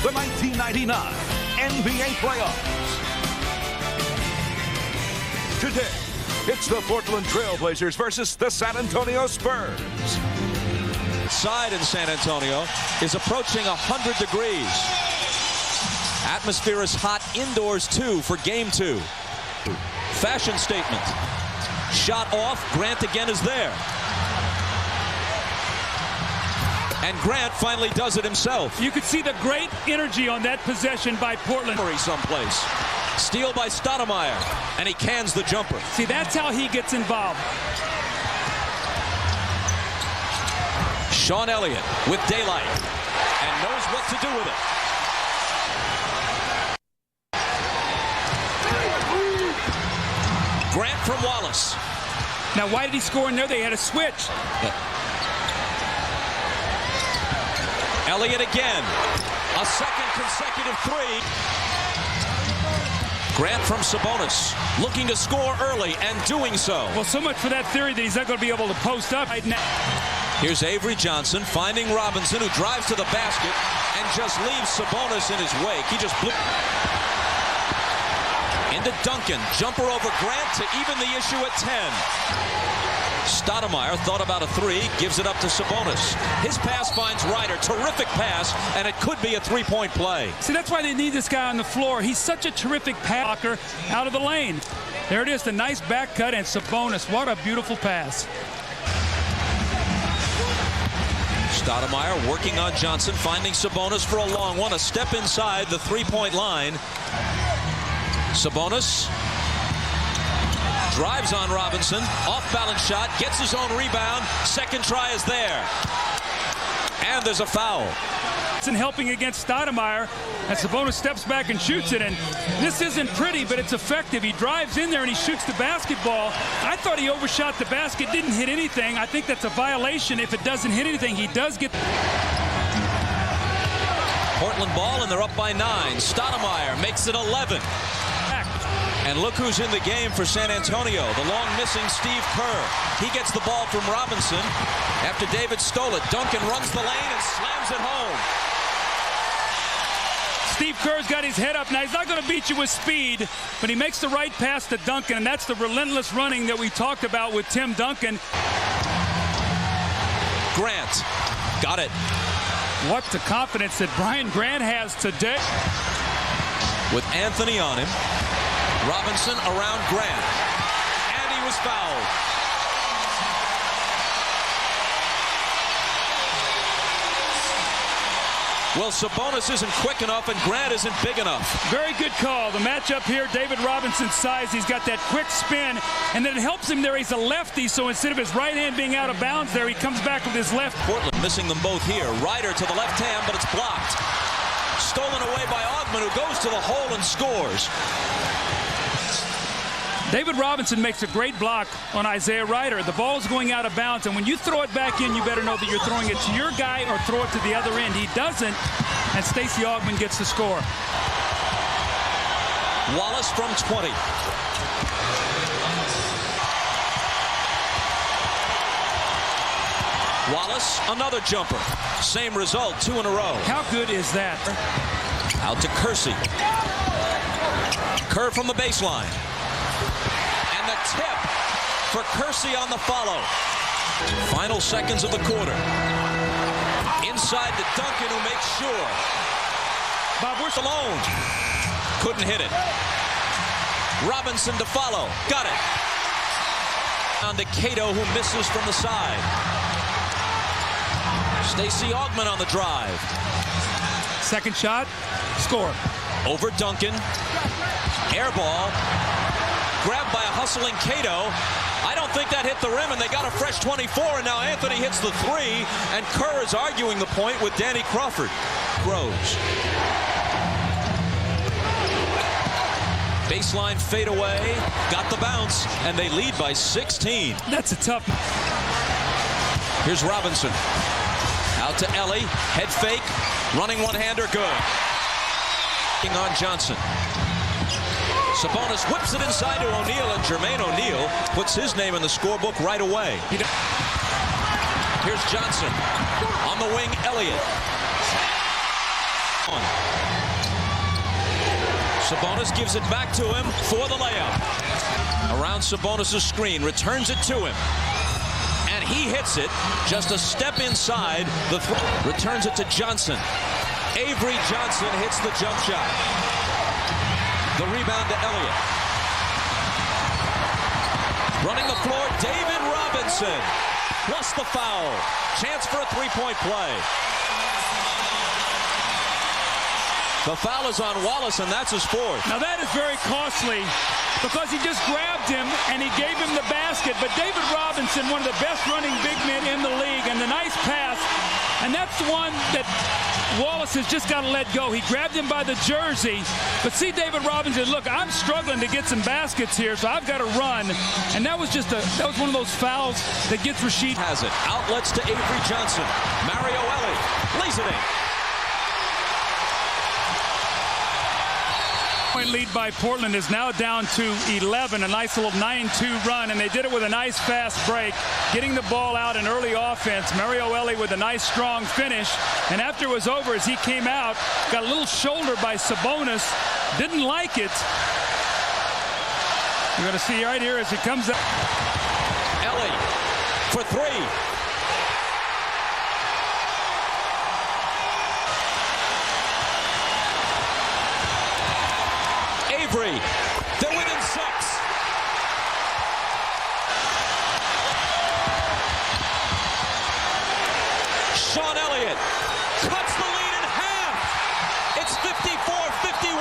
the 1999 NBA playoffs. Today, it's the Portland Trailblazers versus the San Antonio Spurs. Side in San Antonio is approaching 100 degrees. Atmosphere is hot indoors too for game 2. Fashion statement. Shot off. Grant again is there. And Grant finally does it himself. You could see the great energy on that possession by Portland. Someplace. Steal by Stoudemire. And he cans the jumper. See, that's how he gets involved. Sean Elliott with daylight and knows what to do with it. Grant from Wallace. Now, why did he score in there? They had a switch. Elliott again. A second consecutive three. Grant from Sabonis, looking to score early and doing so. Well, so much for that theory that he's not going to be able to post up right now. Here's Avery Johnson finding Robinson, who drives to the basket and just leaves Sabonis in his wake. He just blew. Into Duncan. Jumper over Grant to even the issue at 10. Stoudemire thought about a three, gives it up to Sabonis. His pass finds Ryder. Terrific pass, and it could be a three-point play. See, that's why they need this guy on the floor. He's such a terrific pass blocker out of the lane. There it is, the nice back cut, and Sabonis. What a beautiful pass. Stoudemire working on Johnson, finding Sabonis for a long one. A step inside the three-point line. Sabonis drives on Robinson. Off-balance shot, gets his own rebound. Second try is there. And there's a foul. And helping against Stoudemire, and Sabonis steps back and shoots it, and this isn't pretty, but it's effective. He drives in there and he shoots the basketball. I thought he overshot the basket, didn't hit anything. I think that's a violation. If it doesn't hit anything, he does get. Portland ball, and they're up by 9. Stoudemire makes it 11. And look who's in the game for San Antonio, the long missing Steve Kerr. He gets the ball from Robinson after David stole it. Duncan runs the lane and slams it home. Steve Kerr's got his head up. Now, he's not going to beat you with speed, but he makes the right pass to Duncan, and that's the relentless running that we talked about with Tim Duncan. Grant got it. What the confidence that Brian Grant has today. With Anthony on him. Robinson around Grant. And he was fouled. Well, Sabonis isn't quick enough and Grant isn't big enough. Very good call. The matchup here, David Robinson's size. He's got that quick spin, and then it helps him there. He's a lefty, so instead of his right hand being out of bounds there, he comes back with his left. Portland missing them both here. Ryder to the left hand, but it's blocked. Stolen away by Ogman, who goes to the hole and scores. David Robinson makes a great block on Isaiah Ryder. The ball's going out of bounds, and when you throw it back in, you better know that you're throwing it to your guy or throw it to the other end. He doesn't, and Stacey Augmon gets the score. Wallace from 20. Wallace, another jumper. Same result, 2 in a row. How good is that? Out to Kersey. Kerr from the baseline. And the tip for Kersey on the follow. Final seconds of the quarter. Inside to Duncan, who makes sure. Bob, we're alone. Couldn't hit it. Robinson to follow. Got it. On to Cato, who misses from the side. Stacey Augmon on the drive. Second shot, score. Over Duncan. Air ball. Grabbed by a hustling Cato. I don't think that hit the rim, and they got a fresh 24, and now Anthony hits the 3, and Kerr is arguing the point with Danny Crawford. Grows. Baseline fadeaway. Got the bounce, and they lead by 16. That's a tough. Here's Robinson. Out to Ellie. Head fake. Running one-hander, good. On Johnson. Sabonis whips it inside to O'Neal, and Jermaine O'Neal puts his name in the scorebook right away. Here's Johnson. On the wing, Elliott. Sabonis gives it back to him for the layup. Around Sabonis' screen, returns it to him. And he hits it just a step inside the returns it to Johnson. Avery Johnson hits the jump shot. The rebound to Elliott. Running the floor, David Robinson. Plus the foul. Chance for a three-point play. The foul is on Wallace, and that's his fourth. Now that is very costly because he just grabbed him and he gave him the basket. But David Robinson, one of the best running big men in the league, and the nice pass. And that's the one that Wallace has just got to let go. He grabbed him by the jersey. But see David Robinson, look, I'm struggling to get some baskets here, so I've got to run. And that was one of those fouls that gets Rasheed. Has it. Outlets to Avery Johnson. Mario Ellie lays it in. Point lead by Portland is now down to 11. A nice little 9-2 run, and they did it with a nice fast break, getting the ball out in early offense. Mario Ellie with a nice strong finish, and after it was over, as he came out, got a little shoulder by Sabonis. Didn't like it. You're going to see right here as he comes up. Ellie for three. Avery, they're within 6. Sean Elliott cuts the lead in half. It's 54-51.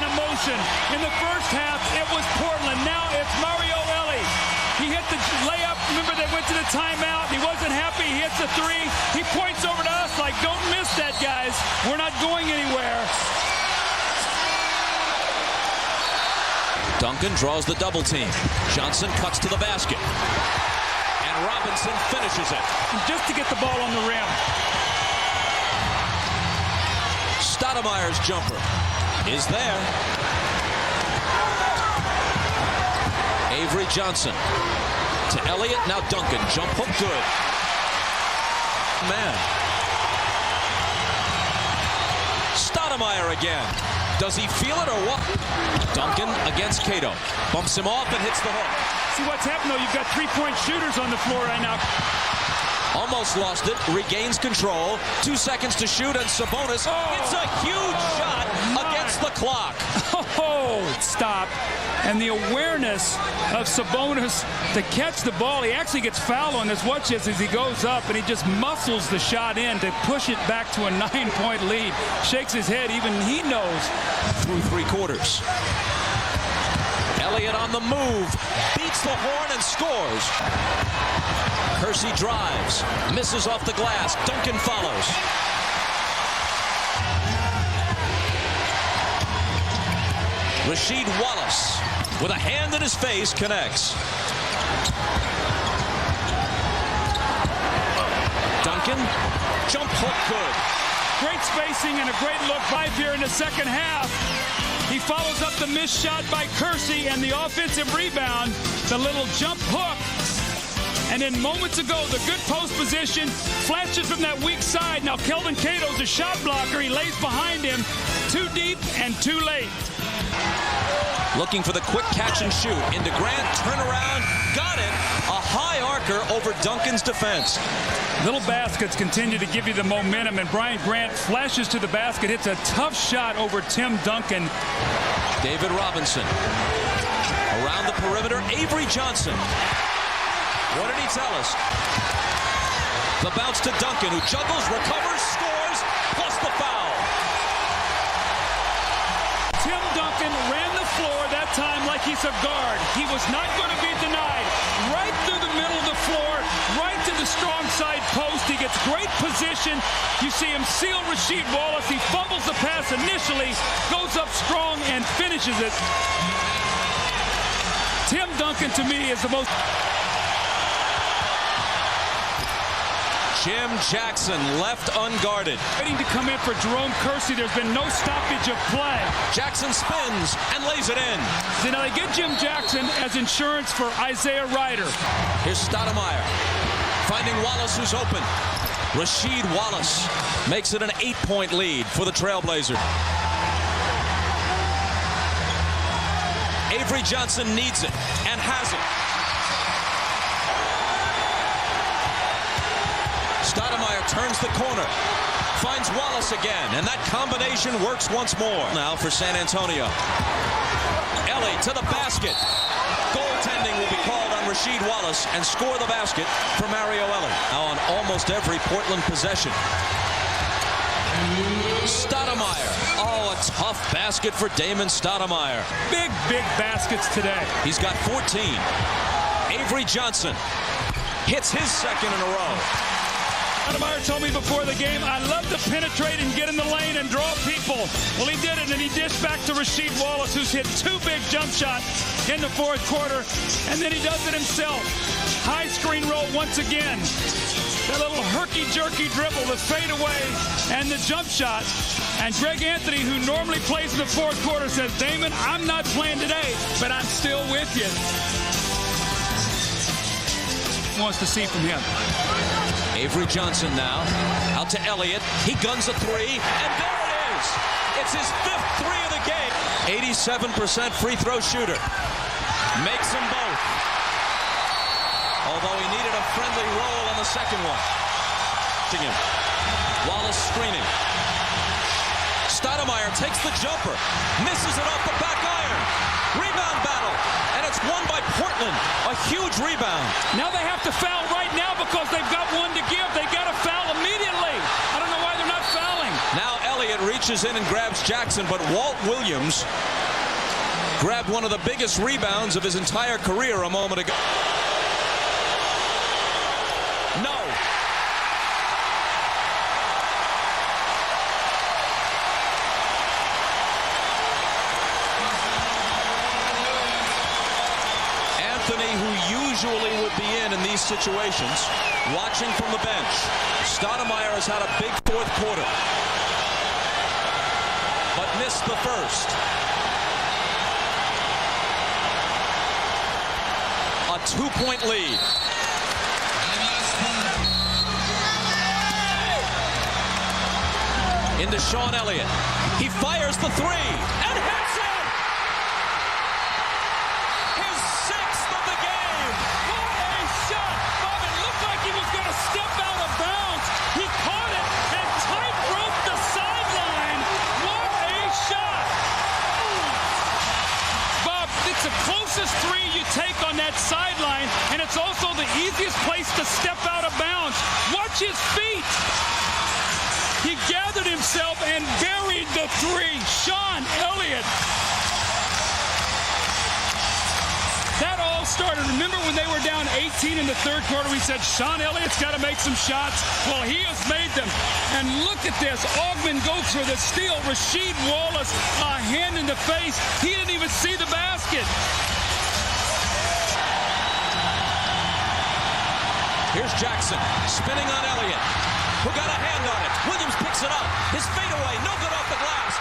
An emotion. In the first half, it was Portland. Now it's Mario Ellie. He hit the layup. Remember, they went to the timeout. He wasn't happy. He hits the three. He points over to us like, don't miss that, guys. We're not going anywhere. Duncan draws the double team. Johnson cuts to the basket. And Robinson finishes it. Just to get the ball on the rim. Stoudemire's jumper is there. Avery Johnson to Elliott. Now Duncan. Jump hook good. Man. Stoudemire again. Does he feel it or what? Duncan against Cato. Bumps him off and hits the hook. See what's happened, though? You've got three-point shooters on the floor right now. Almost lost it. Regains control. 2 seconds to shoot, and Sabonis hits a huge shot against the clock. Oh, stop. And the awareness of Sabonis to catch the ball. He actually gets fouled on this. Watch this as he goes up, and he just muscles the shot in to push it back to a 9-point lead. Shakes his head. Even he knows. Through 3 quarters. Elliott on the move. Beats the horn and scores. Kersey drives. Misses off the glass. Duncan follows. Rasheed Wallace, with a hand in his face, connects. Duncan, jump hook good. Great spacing and a great look by here in the second half. He follows up the missed shot by Kersey and the offensive rebound, the little jump hook. And then moments ago, the good post position, flashes from that weak side. Now Kelvin Cato's a shot blocker. He lays behind him, too deep and too late. Looking for the quick catch and shoot. Into Grant, turnaround, got it. A high archer over Duncan's defense. Little baskets continue to give you the momentum, and Brian Grant flashes to the basket. Hits a tough shot over Tim Duncan. David Robinson. Around the perimeter, Avery Johnson. What did he tell us? The bounce to Duncan, who juggles, recovers, scores, plus the foul. Tim Duncan ran the floor that time like he's a guard. He was not going to be denied. Right through the middle of the floor, right to the strong side post. He gets great position. You see him seal Rasheed Wallace. He fumbles the pass initially, goes up strong and finishes it. Tim Duncan, to me, is the most... Jim Jackson left unguarded. Waiting to come in for Jerome Kersey. There's been no stoppage of play. Jackson spins and lays it in. So now they get Jim Jackson as insurance for Isaiah Ryder. Here's Stoudemire finding Wallace, who's open. Rasheed Wallace makes it an 8-point lead for the Trailblazers. Avery Johnson needs it and has it. Stoudemire turns the corner, finds Wallace again, and that combination works once more. Now for San Antonio. Ellie to the basket. Goaltending will be called on Rasheed Wallace and score the basket for Mario Ellie. Now on almost every Portland possession. Stoudemire. Oh, a tough basket for Damon Stoudemire. Big baskets today. He's got 14. Avery Johnson hits his second in a row. Stoudemire told me before the game, I love to penetrate and get in the lane and draw people. Well, he did it, and he dished back to Rasheed Wallace, who's hit 2 big jump shots in the fourth quarter, and then he does it himself. High screen roll once again. That little herky-jerky dribble, the fadeaway, and the jump shot. And Greg Anthony, who normally plays in the fourth quarter, says, Damon, I'm not playing today, but I'm still with you. Wants to see from him. Avery Johnson now, out to Elliott. He guns a three, and there it is. It's his 5th three of the game. 87% free throw shooter. Makes them both. Although he needed a friendly roll on the second one. Wallace screening. Stoudemire takes the jumper. Misses it off the back iron. Rebound battle. And it's won by Portland. A huge rebound. Now they have to foul right now because they've got one to give. They got to foul immediately. I don't know why they're not fouling. Now Elliott reaches in and grabs Jackson, but Walt Williams grabbed one of the biggest rebounds of his entire career a moment ago. No. Anthony, who usually would be in these situations, watching from the bench. Stoudemire has had a big fourth quarter, but missed the first. A 2-point lead. Into Sean Elliott. He fires the three and hits it! His 6th of the game! What a shot! Bob, it looked like he was going to step out of bounds. He caught it and tight-roped the sideline. What a shot! Bob, it's the closest three you take on that sideline, and it's also the easiest place to step out of bounds. Watch his feet! He gathered himself and buried the three. Sean Elliott. That all started. Remember when they were down 18 in the third quarter, we said Sean Elliott's got to make some shots. Well, he has made them. And look at this. Ogman goes for the steal. Rasheed Wallace, a hand in the face. He didn't even see the basket. Here's Jackson spinning on Elliott, who got a hand on it. Williams picks it up. His fadeaway, no good off the glass.